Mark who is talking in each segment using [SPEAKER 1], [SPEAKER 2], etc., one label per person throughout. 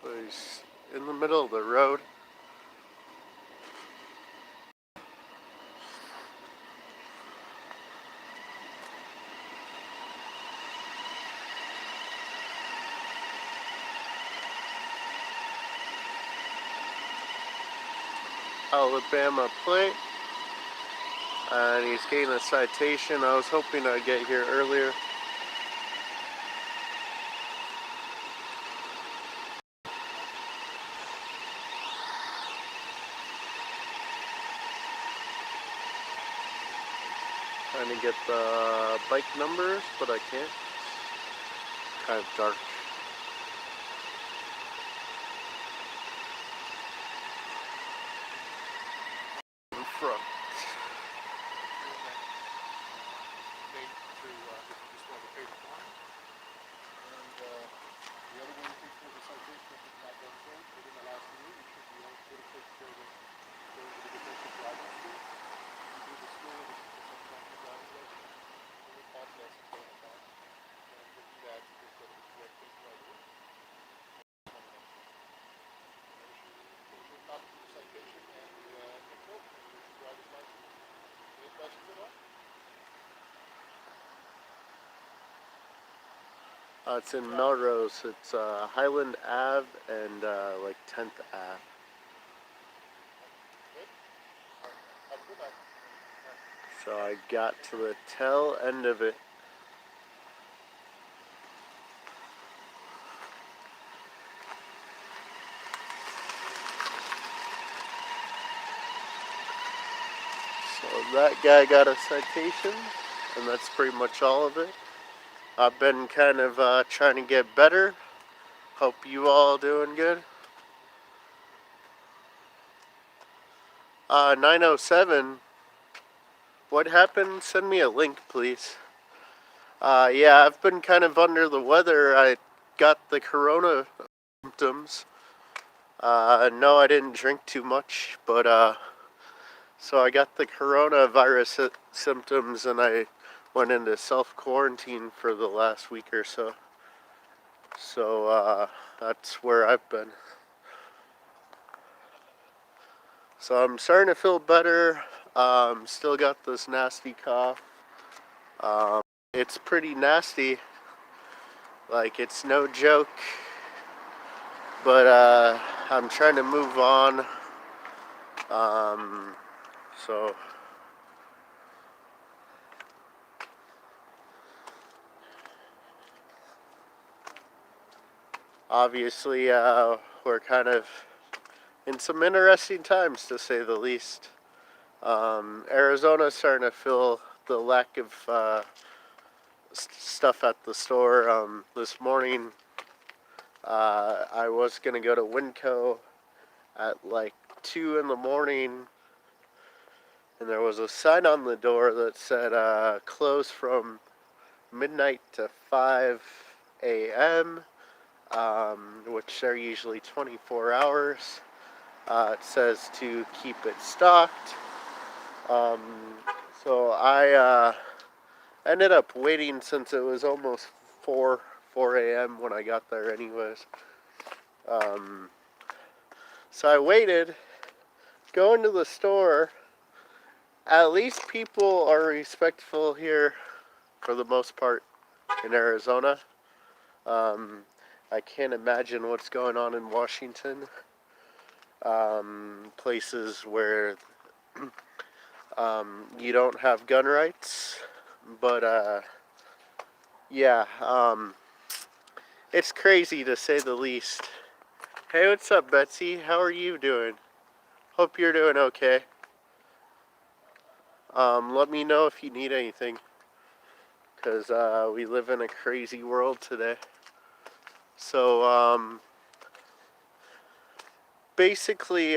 [SPEAKER 1] So he's in the middle of the road. Alabama plate. And he's getting a citation. I was hoping I'd get here earlier. Trying to get the bike numbers, but I can't. Kind of dark. In front. It's in Melrose. It's Highland Ave and like 10th Ave. So I got to the tail end of it. So that guy got a citation, and that's pretty much all of it. I've been kind of trying to get better. Hope you all doing good. 907. What happened? Send me a link, please. Yeah, I've been kind of under the weather. I got the corona symptoms. No, I didn't drink too much, but so I got the coronavirus symptoms, and I went into self-quarantine for the last week or so. So that's where I've been. So I'm starting to feel better. Still got this nasty cough. It's pretty nasty. Like, it's no joke. But I'm trying to move on. So obviously we're kind of in some interesting times, to say the least. Arizona's starting to feel the lack of stuff at the store. This morning I was going to go to Winco at like 2 in the morning, and there was a sign on the door that said close from midnight to 5 a.m., which are usually 24 hours. It says to keep it stocked. So I ended up waiting since it was almost 4 a.m. when I got there anyways. So I waited, go into the store. At least people are respectful here for the most part in Arizona. I can't imagine what's going on in Washington. Places where you don't have gun rights. But yeah, it's crazy to say the least. Hey, what's up, Betsy? How are you doing? Hope you're doing okay. Let me know if you need anything, because we live in a crazy world today. So, basically,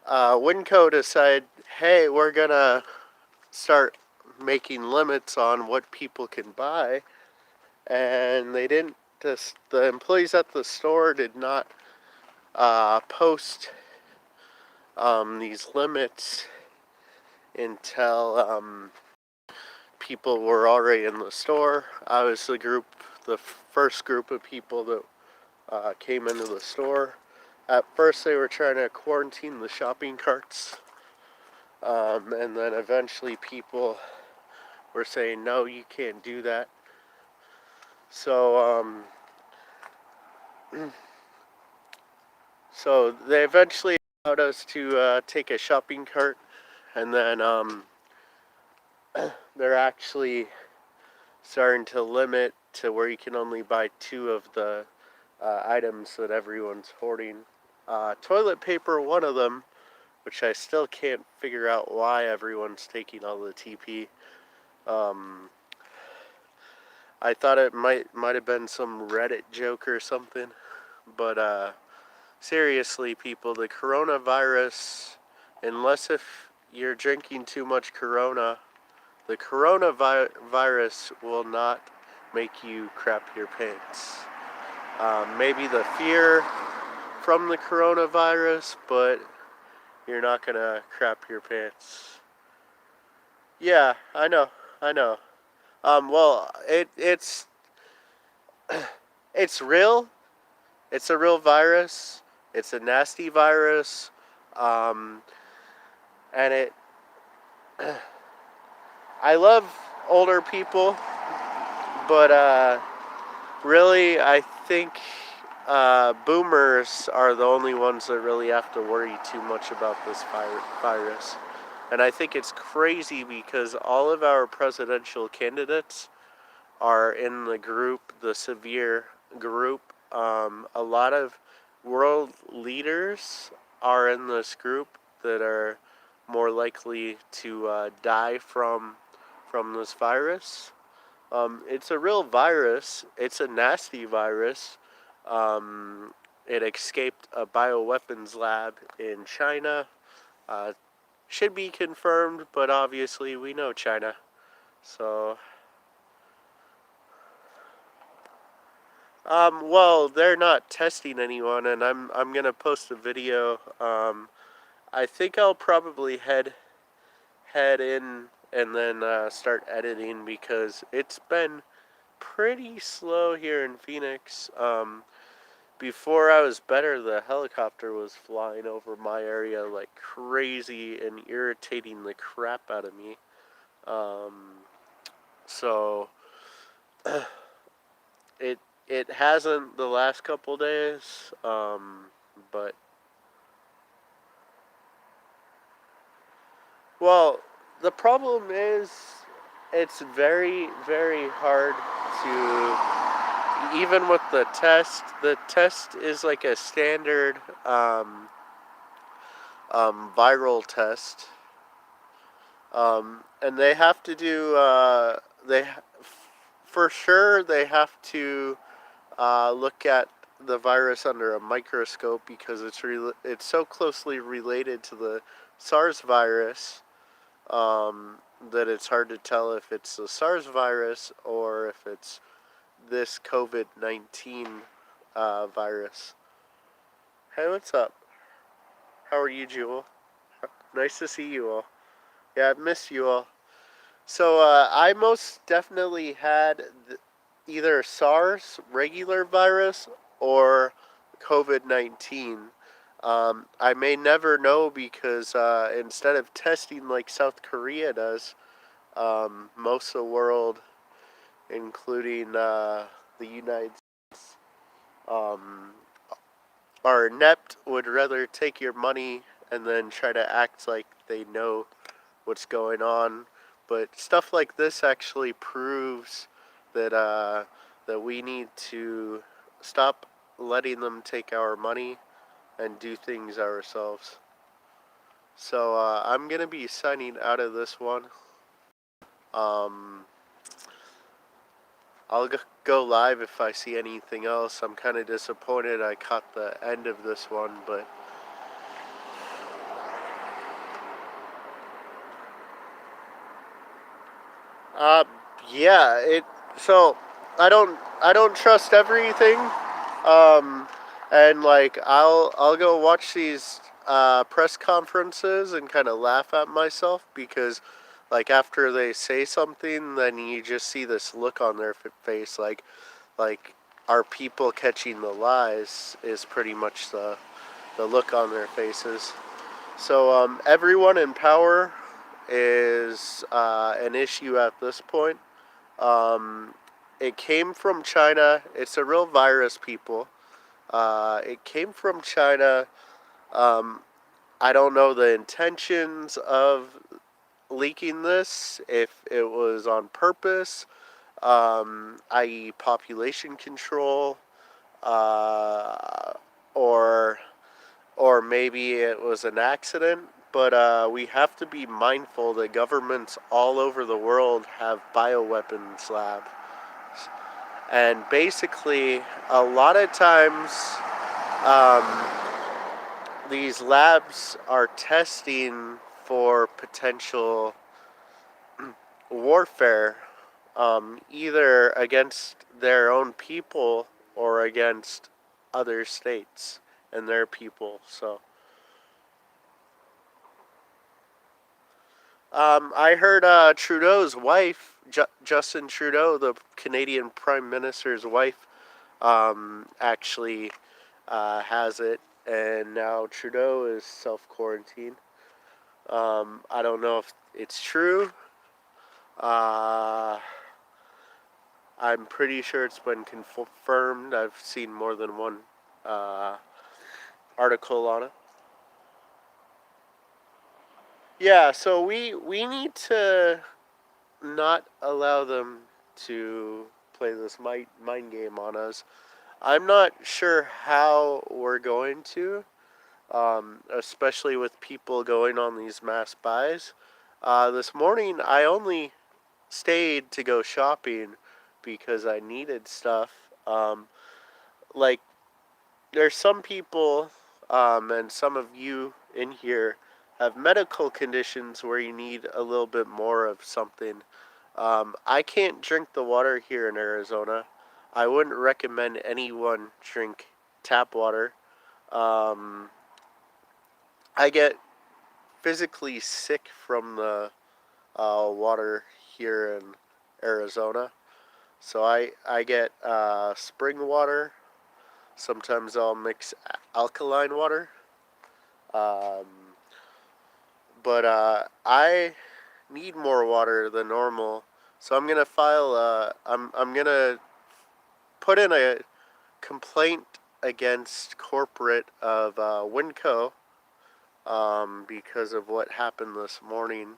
[SPEAKER 1] Winco decided, hey, we're gonna start making limits on what people can buy, and they didn't. The employees at the store did not post these limits until people were already in the store. I was the first group of people that came into the store. At first, they were trying to quarantine the shopping carts, and then eventually people were saying, no, you can't do that. So, so they eventually allowed us to take a shopping cart, and then they're actually starting to limit to where you can only buy 2 of the items that everyone's hoarding. Toilet paper, one of them, which I still can't figure out why everyone's taking all the TP. I thought it might have been some Reddit joke or something, but seriously, people, the coronavirus, unless if you're drinking too much Corona, the coronavirus will not make you crap your pants. Maybe the fear from the coronavirus, but you're not gonna crap your pants. Yeah, I know. Well, it's real. It's a real virus. It's a nasty virus, um, and I love older people, but really, I think boomers are the only ones that really have to worry too much about this virus. And I think it's crazy because all of our presidential candidates are in the severe group. A lot of world leaders are in this group that are more likely to die from this virus. It's a real virus. It's a nasty virus. It escaped a bioweapons lab in China. Uh, should be confirmed, but obviously we know China. So, well, they're not testing anyone, and I'm gonna post a video. I think I'll probably head in and then start editing because it's been pretty slow here in Phoenix. Before I was better, the helicopter was flying over my area like crazy and irritating the crap out of me. So it it hasn't the last couple days, but well, the problem is it's very very hard to even with the test. The test is like a standard viral test, and they have to do for sure they have to look at the virus under a microscope because it's so closely related to the SARS virus, that it's hard to tell if it's the SARS virus or if it's this COVID-19 virus. Hey, what's up? How are you, Jewel? Nice to see you all. Yeah, I've missed you all. So I most definitely had either SARS, regular virus, or COVID-19. I may never know because instead of testing like South Korea does, most of the world, including the United States, um, are inept, would rather take your money and then try to act like they know what's going on. But stuff like this actually proves that that we need to stop letting them take our money and do things ourselves. So I'm gonna be signing out of this one. Um, I'll go live if I see anything else. I'm kind of disappointed I caught the end of this one, but uh, yeah, so I don't trust everything. Um, and like I'll go watch these press conferences and kind of laugh at myself because like after they say something, then you just see this look on their face like are people catching the lies is pretty much the look on their faces. So everyone in power is an issue at this point. Um, it came from China. It's a real virus, people. It came from China. Um, I don't know the intentions of leaking this, if it was on purpose, i.e., population control, uh, or or maybe it was an accident. But we have to be mindful that governments all over the world have bioweapons labs. And basically, a lot of times, um, these labs are testing for potential warfare, either against their own people or against other states and their people. So, I heard Trudeau's wife, Justin Trudeau, the Canadian Prime Minister's wife, actually has it, and now Trudeau is self quarantined. I don't know if it's true. Uh, I'm pretty sure it's been confirmed. I've seen more than one uh, article on it. Yeah, so we need to not allow them to play this mind game on us. I'm not sure how we're going to, especially with people going on these mass buys. This morning, I only stayed to go shopping because I needed stuff. Like, there's some people, and some of you in here have medical conditions where you need a little bit more of something. I can't drink the water here in Arizona. I wouldn't recommend anyone drink tap water. Um, I get physically sick from the water here in Arizona. So I get spring water. Sometimes I'll mix alkaline water. Um, but I need more water than normal. So I'm gonna file. I'm gonna put in a complaint against corporate of Winco, because of what happened this morning.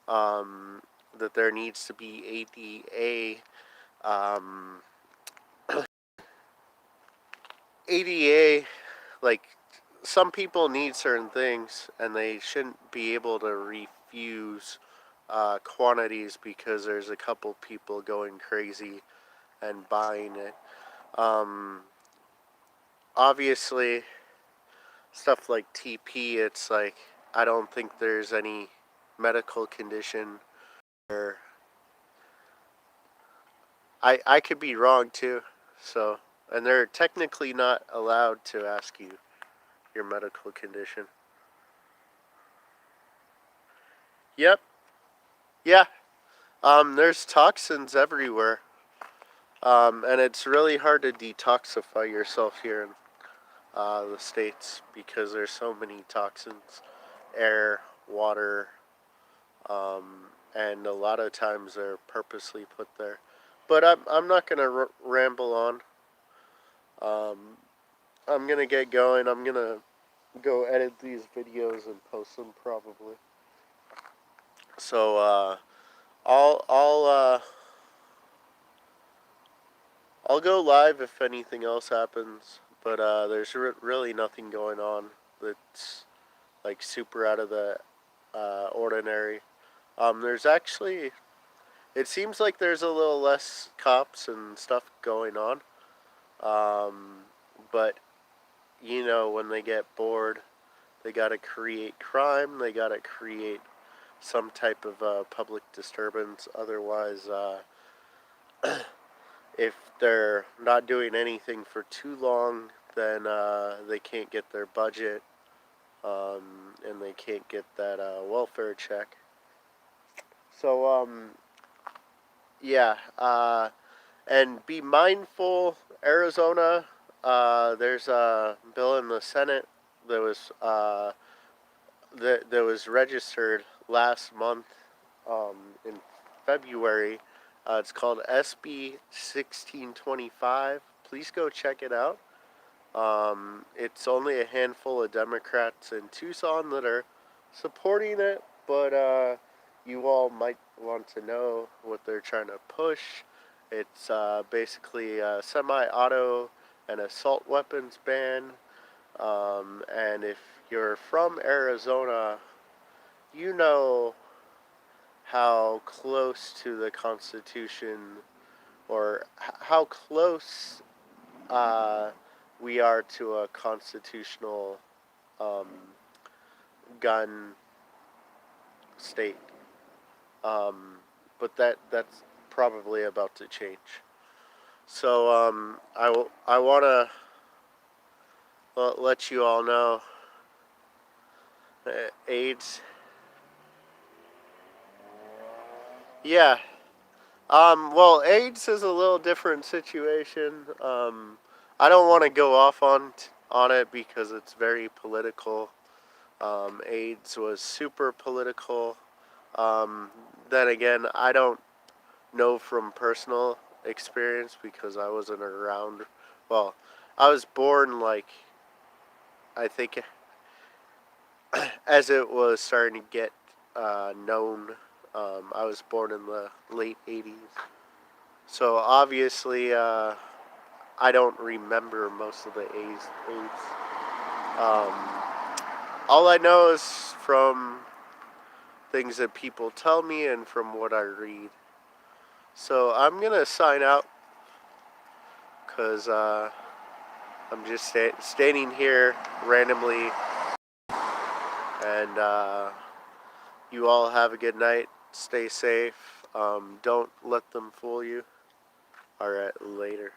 [SPEAKER 1] Um, that there needs to be ADA. Um, ADA, like, some people need certain things and they shouldn't be able to refuse quantities because there's a couple people going crazy and buying it. Um, Obviously, stuff like TP, it's like, I don't think there's any medical condition where I could be wrong too. So, and they're technically not allowed to ask you your medical condition. Yep. Yeah. There's toxins everywhere. And it's really hard to detoxify yourself here in the States because there's so many toxins, air, water, and a lot of times they're purposely put there. But I'm not going to ramble on. Um, I'm going to get going. I'm going to go edit these videos and post them probably. So I'll go live if anything else happens, but there's really nothing going on that's like super out of the ordinary. There's actually, it seems like there's a little less cops and stuff going on. Um, but you know, when they get bored, they gotta create crime. They gotta create some type of public disturbance. Otherwise, if they're not doing anything for too long, then they can't get their budget, and they can't get that welfare check. So, yeah, and be mindful Arizona, there's a bill in the Senate that was registered last month, in February. It's called SB 1625. Please go check it out. It's only a handful of Democrats in Tucson that are supporting it, but you all might want to know what they're trying to push. It's basically a semi-auto and assault weapons ban. And if you're from Arizona, you know how close to the Constitution, or how close uh, we are to a constitutional um, gun state. Um, but that's probably about to change. So I want to let you all know, AIDS. Yeah. Well, AIDS is a little different situation. I don't want to go off on it because it's very political. AIDS was super political. Um, then again, I don't know from personal experience because I wasn't around. Well, I was born, like, I think, as it was starting to get known. I was born in the late 80s. So obviously, I don't remember most of the AIDS. Um, all I know is from things that people tell me and from what I read. So I'm going to sign out because I'm just standing here randomly. And you all have a good night. Stay safe. Don't let them fool you. Alright, later.